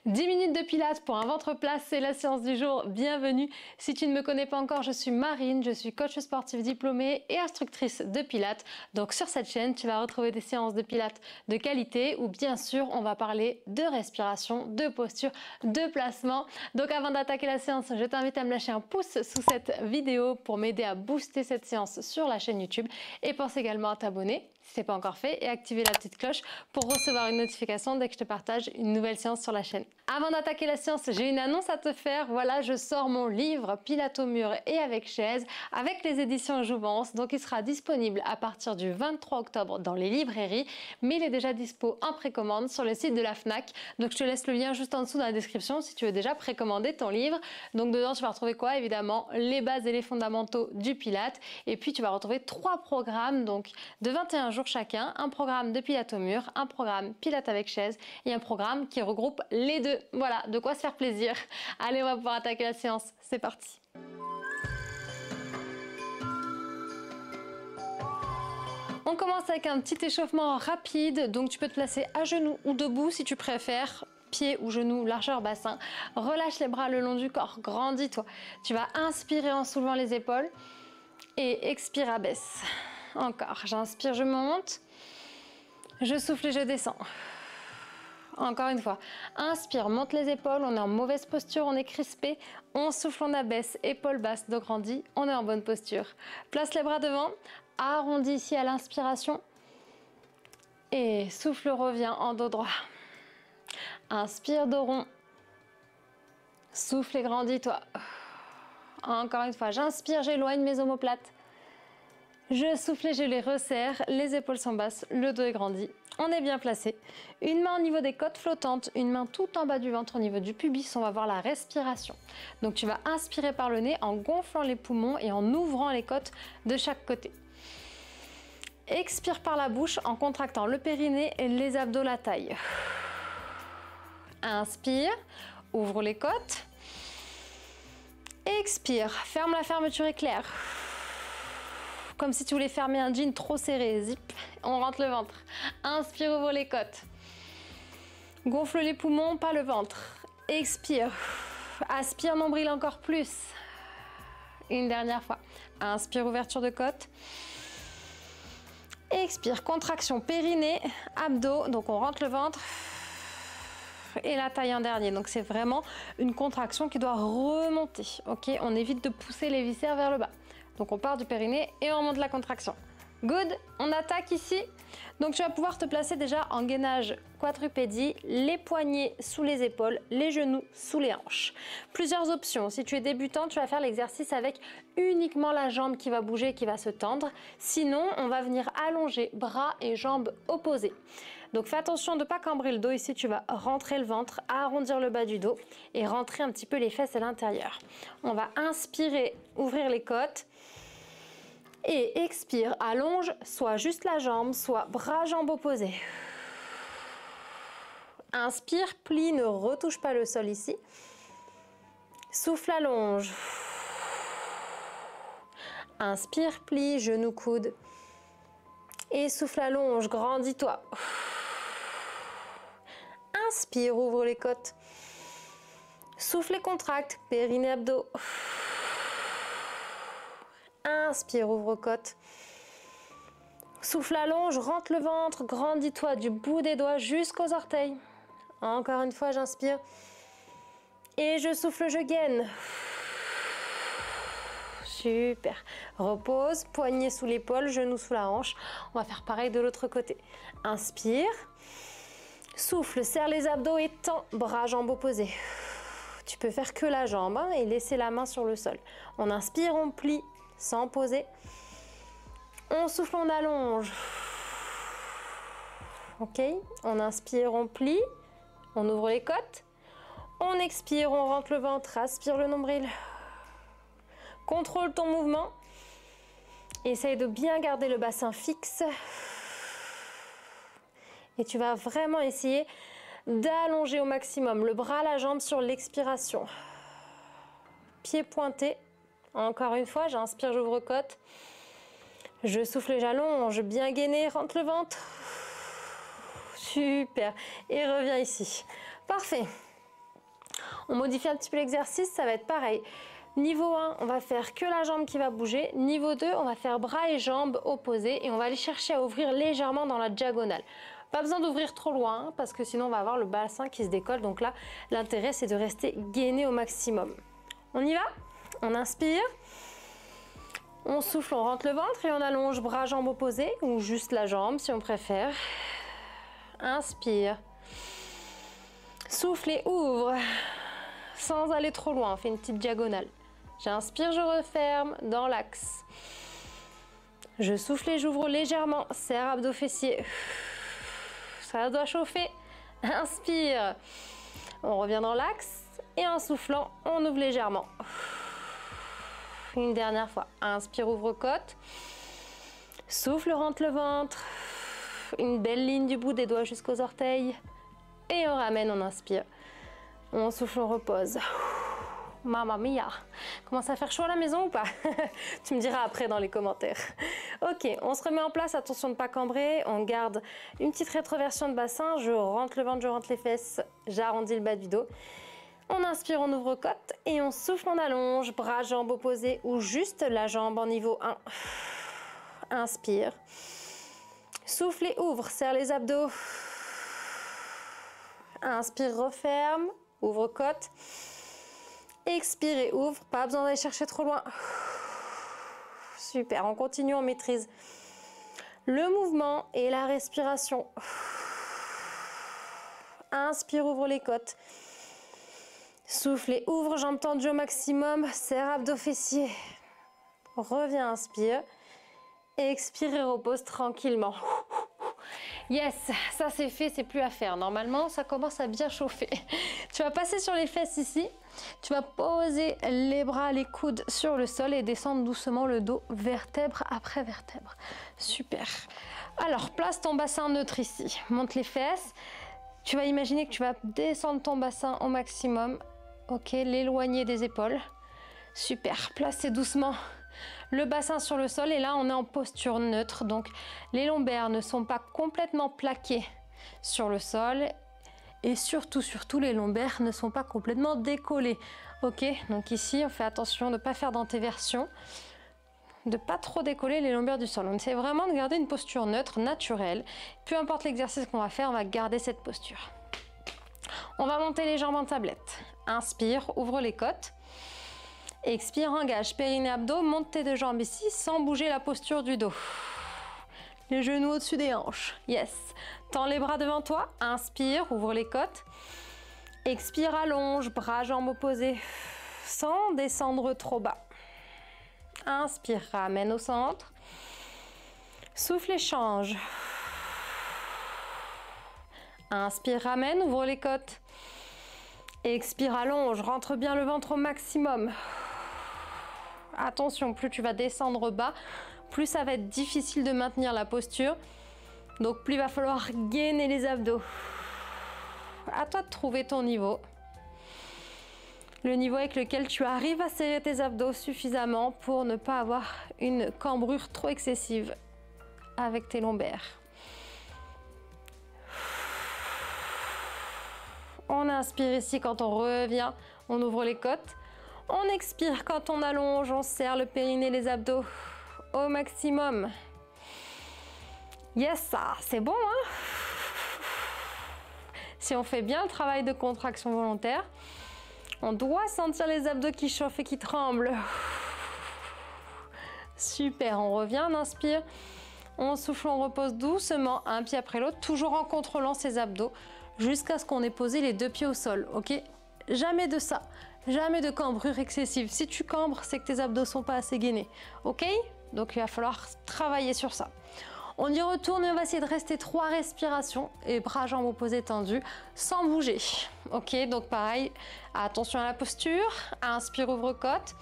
10 minutes de pilates pour un ventre plat, c'est la séance du jour, bienvenue. Si tu ne me connais pas encore, je suis Marine, je suis coach sportif diplômée et instructrice de pilates. Donc sur cette chaîne, tu vas retrouver des séances de pilates de qualité où bien sûr on va parler de respiration, de posture, de placement. Donc avant d'attaquer la séance, je t'invite à me lâcher un pouce sous cette vidéo pour m'aider à booster cette séance sur la chaîne YouTube. Et pense également à t'abonner si ce n'est pas encore fait et activer la petite cloche pour recevoir une notification dès que je te partage une nouvelle séance sur la chaîne. Avant d'attaquer la séance, j'ai une annonce à te faire. Voilà, je sors mon livre Pilates au mur et avec chaise avec les éditions Jouvence. Donc il sera disponible à partir du 23 octobre dans les librairies, mais il est déjà dispo en précommande sur le site de la Fnac. Donc je te laisse le lien juste en dessous dans la description si tu veux déjà précommander ton livre. Donc dedans tu vas retrouver quoi? Évidemment les bases et les fondamentaux du Pilates. Et puis tu vas retrouver 3 programmes donc de 21 jours chacun, un programme de Pilates au mur, un programme Pilates avec chaise et un programme qui regroupe les deux. Voilà, de quoi se faire plaisir. Allez, on va pouvoir attaquer la séance. C'est parti. On commence avec un petit échauffement rapide. Donc tu peux te placer à genoux ou debout si tu préfères. Pieds ou genoux, largeur bassin. Relâche les bras le long du corps, grandis-toi. Tu vas inspirer en soulevant les épaules et expire, abaisse. Encore, j'inspire, je monte. Je souffle et je descends. Encore une fois, inspire, monte les épaules, on est en mauvaise posture, on est crispé, on souffle, on abaisse, épaules basses, dos grandi, on est en bonne posture. Place les bras devant, arrondis ici à l'inspiration et souffle revient en dos droit. Inspire, dos rond, souffle et grandis-toi. Encore une fois, j'inspire, j'éloigne mes omoplates. Je souffle et je les resserre, les épaules sont basses, le dos est grandi, on est bien placé. Une main au niveau des côtes flottantes, une main tout en bas du ventre au niveau du pubis, on va voir la respiration. Donc tu vas inspirer par le nez en gonflant les poumons et en ouvrant les côtes de chaque côté. Expire par la bouche en contractant le périnée et les abdos, la taille. Inspire, ouvre les côtes. Expire, ferme la fermeture éclair. Comme si tu voulais fermer un jean trop serré, zip, on rentre le ventre. Inspire, ouvre les côtes. Gonfle les poumons, pas le ventre. Expire, aspire, nombril encore plus. Une dernière fois. Inspire, ouverture de côte. Expire, contraction périnée, abdos, donc on rentre le ventre. Et la taille en dernier, donc c'est vraiment une contraction qui doit remonter, ok? On évite de pousser les viscères vers le bas. Donc on part du périnée et on monte la contraction. Good, on attaque ici. Donc tu vas pouvoir te placer déjà en gainage quadrupédie, les poignets sous les épaules, les genoux sous les hanches. Plusieurs options. Si tu es débutant, tu vas faire l'exercice avec uniquement la jambe qui va bouger, qui va se tendre. Sinon, on va venir allonger bras et jambes opposés. Donc fais attention de ne pas cambrer le dos. Ici, tu vas rentrer le ventre, arrondir le bas du dos et rentrer un petit peu les fesses à l'intérieur. On va inspirer, ouvrir les côtes. Et expire, allonge, soit juste la jambe, soit bras, jambes opposés. Inspire, plie, ne retouche pas le sol ici. Souffle, allonge. Inspire, plie, genou, coude. Et souffle, allonge, grandis-toi. Inspire, ouvre les côtes. Souffle et contracte, périnée, abdos. Inspire, ouvre côte. Souffle, allonge, rentre le ventre, grandis-toi du bout des doigts jusqu'aux orteils. Encore une fois, j'inspire. Et je souffle, je gaine. Super. Repose, poignet sous l'épaule, genou sous la hanche. On va faire pareil de l'autre côté. Inspire. Souffle, serre les abdos et tends, bras, jambes opposés. Tu peux faire que la jambe hein, et laisser la main sur le sol. On inspire, on plie. Sans poser. On souffle, on allonge. Ok. On inspire, on plie. On ouvre les côtes. On expire, on rentre le ventre. Aspire le nombril. Contrôle ton mouvement. Essaye de bien garder le bassin fixe. Et tu vas vraiment essayer d'allonger au maximum le bras, la jambe sur l'expiration. Pied pointé. Encore une fois, j'inspire, j'ouvre côte. Je souffle, j'allonge, bien gainé, rentre le ventre. Super. Et reviens ici. Parfait. On modifie un petit peu l'exercice, ça va être pareil. Niveau 1, on va faire que la jambe qui va bouger. Niveau 2, on va faire bras et jambes opposés et on va aller chercher à ouvrir légèrement dans la diagonale. Pas besoin d'ouvrir trop loin hein, parce que sinon on va avoir le bassin qui se décolle. Donc là, l'intérêt c'est de rester gainé au maximum. On y va? On inspire. On souffle, on rentre le ventre et on allonge bras, jambes opposés ou juste la jambe si on préfère. Inspire. Souffle et ouvre. Sans aller trop loin, on fait une petite diagonale. J'inspire, je referme dans l'axe. Je souffle et j'ouvre légèrement. Serre abdos fessiers. Ça doit chauffer. Inspire. On revient dans l'axe. Et en soufflant, on ouvre légèrement. Une dernière fois. Inspire, ouvre côte. Souffle, rentre le ventre. Une belle ligne du bout des doigts jusqu'aux orteils. Et on ramène, on inspire. On souffle, on repose. Mamma mia, commence à faire chaud à la maison ou pas? Tu me diras après dans les commentaires. Ok, on se remet en place, attention de ne pas cambrer. On garde une petite rétroversion de bassin. Je rentre le ventre, je rentre les fesses. J'arrondis le bas du dos. On inspire, on ouvre côte et on souffle, on allonge. Bras, jambes opposés ou juste la jambe en niveau 1. Inspire. Souffle et ouvre, serre les abdos. Inspire, referme, ouvre côte. Expire et ouvre, pas besoin d'aller chercher trop loin. Super, on continue, on maîtrise le mouvement et la respiration. Inspire, ouvre les côtes. Souffle et ouvre, jambes tendues au maximum. Serre abdos fessiers. Reviens, inspire. Expire et repose tranquillement. Yes, ça c'est fait, c'est plus à faire. Normalement, ça commence à bien chauffer. Tu vas passer sur les fesses ici. Tu vas poser les bras, les coudes sur le sol et descendre doucement le dos, vertèbre après vertèbre. Super. Alors, place ton bassin neutre ici. Monte les fesses. Tu vas imaginer que tu vas descendre ton bassin au maximum. Ok, l'éloigner des épaules. Super. Placez doucement le bassin sur le sol et là on est en posture neutre, donc les lombaires ne sont pas complètement plaqués sur le sol et surtout les lombaires ne sont pas complètement décollés. Ok, donc ici on fait attention de ne pas faire d'antéversion, de pas trop décoller les lombaires du sol. On essaie vraiment de garder une posture neutre, naturelle. Peu importe l'exercice qu'on va faire, on va garder cette posture. On va monter les jambes en tablette. Inspire, ouvre les côtes. Expire, engage, périnée, abdos, monte tes deux jambes ici sans bouger la posture du dos. Les genoux au-dessus des hanches. Yes. Tends les bras devant toi. Inspire, ouvre les côtes. Expire, allonge, bras, jambes opposés sans descendre trop bas. Inspire, ramène au centre. Souffle et change. Inspire, ramène, ouvre les côtes. Expire, allonge, rentre bien le ventre au maximum. Attention, plus tu vas descendre bas, plus ça va être difficile de maintenir la posture. Donc plus il va falloir gainer les abdos. À toi de trouver ton niveau. Le niveau avec lequel tu arrives à serrer tes abdos suffisamment pour ne pas avoir une cambrure trop excessive avec tes lombaires. On inspire ici quand on revient, on ouvre les côtes. On expire quand on allonge, on serre le périnée, les abdos au maximum. Yes, ça, c'est bon, hein? Si on fait bien le travail de contraction volontaire, on doit sentir les abdos qui chauffent et qui tremblent. Super, on revient, on inspire. On souffle, on repose doucement, un pied après l'autre, toujours en contrôlant ses abdos, jusqu'à ce qu'on ait posé les deux pieds au sol, ok? Jamais de ça. Jamais de cambrure excessive. Si tu cambres, c'est que tes abdos sont pas assez gainés. Ok? Donc il va falloir travailler sur ça. On y retourne et on va essayer de rester 3 respirations et bras, jambes opposés tendus sans bouger. Ok? Donc pareil, attention à la posture. Inspire, ouvre côte.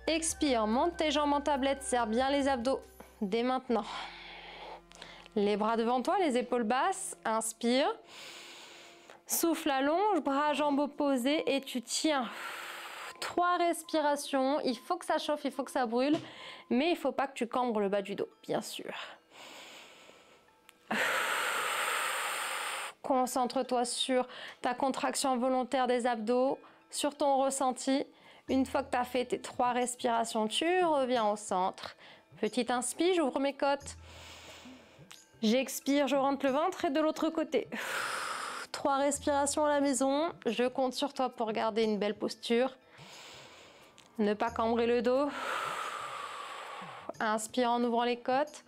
Expire, monte tes jambes en tablette, serre bien les abdos dès maintenant. Les bras devant toi, les épaules basses. Inspire. Souffle, allonge, bras, jambes opposés et tu tiens. 3 respirations. Il faut que ça chauffe, il faut que ça brûle, mais il ne faut pas que tu cambres le bas du dos, bien sûr. Concentre-toi sur ta contraction volontaire des abdos. sur ton ressenti. Une fois que tu as fait tes 3 respirations, tu reviens au centre. Petite inspire, j'ouvre mes côtes. J'expire, je rentre le ventre et de l'autre côté. 3 respirations à la maison. Je compte sur toi pour garder une belle posture. Ne pas cambrer le dos. Inspire en ouvrant les côtes.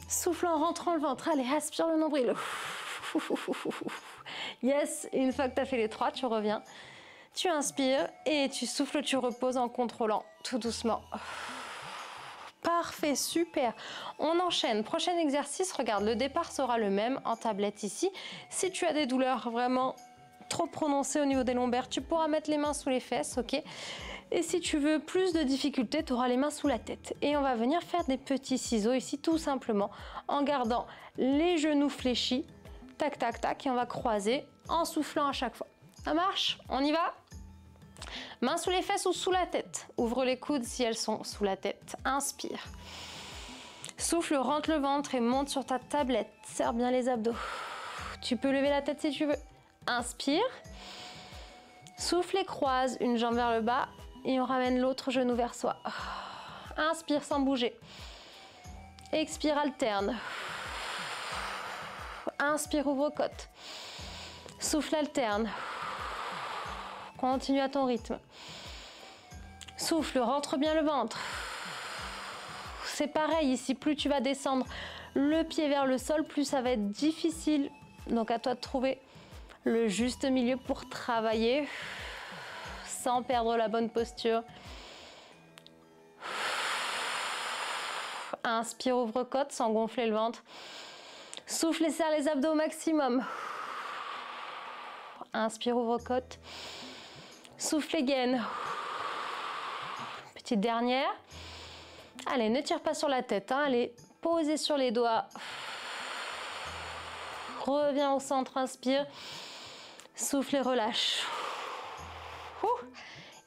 Souffle en rentrant le ventre. Allez, aspire le nombril. Yes, une fois que tu as fait les 3, tu reviens. Tu inspires et tu souffles, tu reposes en contrôlant tout doucement. Parfait, super. On enchaîne. Prochain exercice, regarde, le départ sera le même en tablette ici. Si tu as des douleurs vraiment trop prononcées au niveau des lombaires, tu pourras mettre les mains sous les fesses, ok? Et si tu veux plus de difficultés, tu auras les mains sous la tête. Et on va venir faire des petits ciseaux ici, tout simplement, en gardant les genoux fléchis. Tac, tac, tac, et on va croiser en soufflant à chaque fois. Ça marche? On y va? Mains sous les fesses ou sous la tête. Ouvre les coudes si elles sont sous la tête. Inspire. Souffle, rentre le ventre et monte sur ta tablette. Serre bien les abdos. Tu peux lever la tête si tu veux. Inspire. Souffle et croise une jambe vers le bas et on ramène l'autre genou vers soi. Inspire sans bouger. Expire, alterne. Inspire, ouvre côte. Souffle, alterne. Continue à ton rythme. Souffle, rentre bien le ventre. C'est pareil ici, plus tu vas descendre le pied vers le sol, plus ça va être difficile. Donc à toi de trouver le juste milieu pour travailler sans perdre la bonne posture. Inspire, ouvre côte sans gonfler le ventre. Souffle et serre les abdos au maximum. Inspire, ouvre côte. Souffle et gaine. Petite dernière. Allez, ne tire pas sur la tête. Hein. Allez, posez sur les doigts. Reviens au centre, inspire. Souffle et relâche.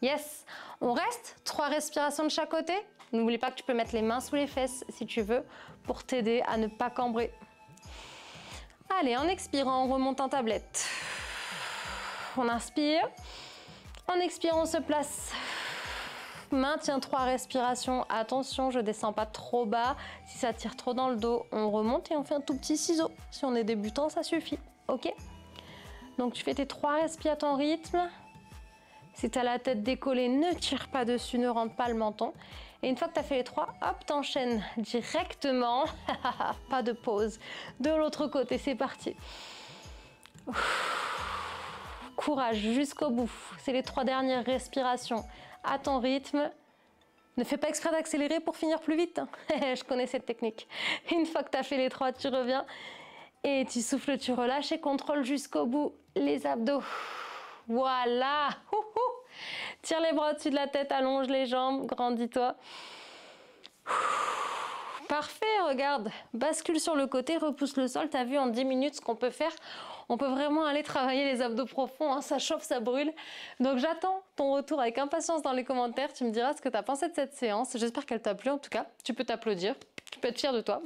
Yes. On reste. 3 respirations de chaque côté. N'oublie pas que tu peux mettre les mains sous les fesses si tu veux pour t'aider à ne pas cambrer. Allez, en expirant, on remonte en tablette. On inspire. En expirant, on se place. Maintiens 3 respirations. Attention, je ne descends pas trop bas. Si ça tire trop dans le dos, on remonte et on fait un tout petit ciseau. Si on est débutant, ça suffit. Ok? Donc, tu fais tes 3 respirations à ton rythme. Si tu as la tête décollée, ne tire pas dessus, ne rentre pas le menton. Et une fois que tu as fait les 3, hop, t'enchaînes directement. Pas de pause. De l'autre côté, c'est parti. Courage jusqu'au bout. C'est les 3 dernières respirations à ton rythme. Ne fais pas exprès d'accélérer pour finir plus vite. Je connais cette technique. Une fois que tu as fait les 3, tu reviens et tu souffles, tu relâches et contrôle jusqu'au bout les abdos. Voilà. Tire les bras au-dessus de la tête, allonge les jambes, grandis-toi. Parfait, regarde. Bascule sur le côté, repousse le sol. Tu as vu en 10 minutes ce qu'on peut faire. On peut vraiment aller travailler les abdos profonds, hein. Ça chauffe, ça brûle. Donc j'attends ton retour avec impatience dans les commentaires. Tu me diras ce que tu as pensé de cette séance. J'espère qu'elle t'a plu en tout cas. Tu peux t'applaudir. Tu peux être fier de toi.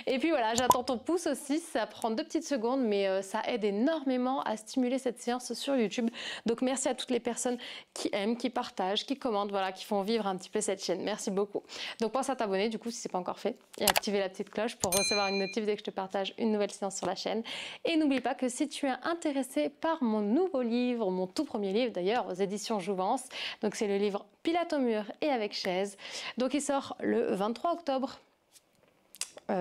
Et puis voilà, j'attends ton pouce aussi. Ça prend 2 petites secondes, mais ça aide énormément à stimuler cette séance sur YouTube. Donc merci à toutes les personnes qui aiment, qui partagent, qui commentent, voilà, qui font vivre un petit peu cette chaîne. Merci beaucoup. Donc pense à t'abonner du coup si ce n'est pas encore fait et activer la petite cloche pour recevoir une notif dès que je te partage une nouvelle séance sur la chaîne. Et n'oublie pas que si tu es intéressé par mon nouveau livre, mon tout premier livre d'ailleurs aux éditions Jouvence, donc c'est le livre Pilates au mur et avec chaise. Donc il sort le 23 octobre.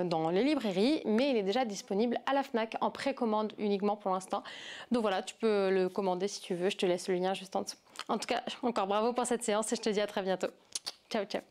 Dans les librairies, mais il est déjà disponible à la Fnac en précommande uniquement pour l'instant. Donc voilà, tu peux le commander si tu veux, je te laisse le lien juste en dessous. En tout cas, encore bravo pour cette séance et je te dis à très bientôt. Ciao, ciao.